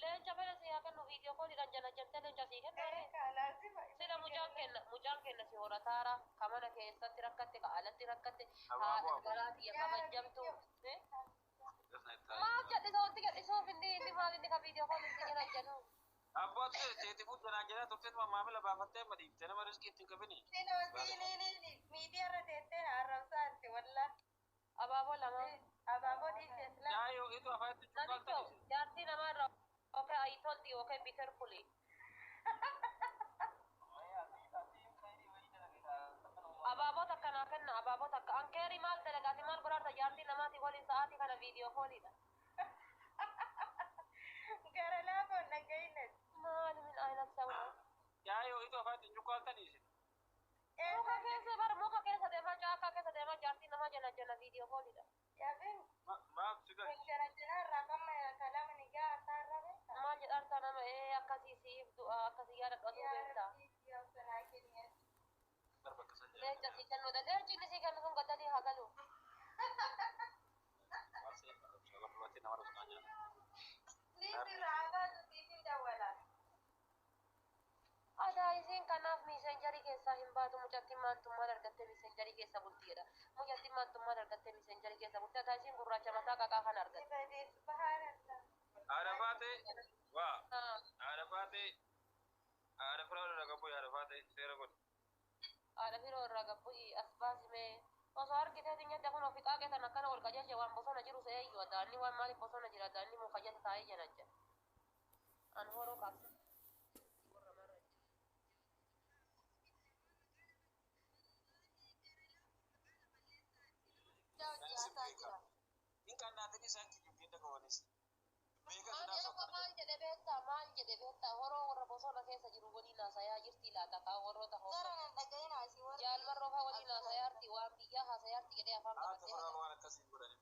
Leenca fedhe si haa kennu viidiyoo kooliidhaan jala jettee leenca sii kennaare. Sila mucaan kenna si horataara ka mana keessatti rakkatte ka alatti rakkatte haadha garaati ya kabajamtu. Maaf jal'isootti gadhisuuf inni maal inni ka viidiyoo kooliitti jira jedhu. Abbootu teeti guddinaa jira turte maamila baafattee madiiftee nama riskii ittiin qabini. Miidiyaa irra teessee arrabsaatti walla. Abaaboo lama. Abaaboo dhiisees la. Yaayoo itu afaatti Namicho jaartii namarra okay I told you okay be careful. Abaaboo takka naa kenna abaaboo takka ankeeri maal dalagaati maal godhaarta jaartii namaati waliin sa'aatii kana viidiyoo kooliidha. Gara laafoon dhaggeeynes. Maal min aynat sawwa. yaayoo itu afaatti cuqqaaltaniisi. Muka keessa deemaa caakkaa keessa deemaa jaartii namaa jala viidiyoo kooliidha. Yaabin. Maaf sigaa. Jara rakama kalama ni gaa sarra beekta. Maal jedhaarta nama akkasii siif du'a akkasii yaada qatuu beekta. Leenca sii kennu leenci inni sii kennu sun gaddalii haa galu. Liifi raagaatu siifin dawwala. Adaa isiin kanaaf miiseenjarii keessaa hin baatu mucattiin maantummaan argattee miiseenjarii keessa bultiidha. Mucattiin maantummaan argattee miiseenjarii keessa bulti. Adaa isiin gurraacha mataa qaqaa kan argatte. Haadha baatee waa haadha baatee haadha firaa irraa gabbuu haadha baatee seera godhu. Haadha firoo irraa gabbuu as baasimee osoo argiteetiin nyadda kun ofi qaaqeetan akkana ol qajeelche waan bosona jiru seeyyuu adaanni waan maaliif bosona jira adaanni muka jala taa'ee jala jira. An horoo qabsa. Inkan nanti ni saya kirim dia ke wanis. Maal jedhe beektaa horoo warra bosona keessa jiru waliin haasayaa jirti laata kaa warroota horoo. Jaalmarroo faa waliin haasayaa jirti waan biyyaa haasayaa jirti jedhee afaan qabatee. Haati firaan waan akkasii godhani.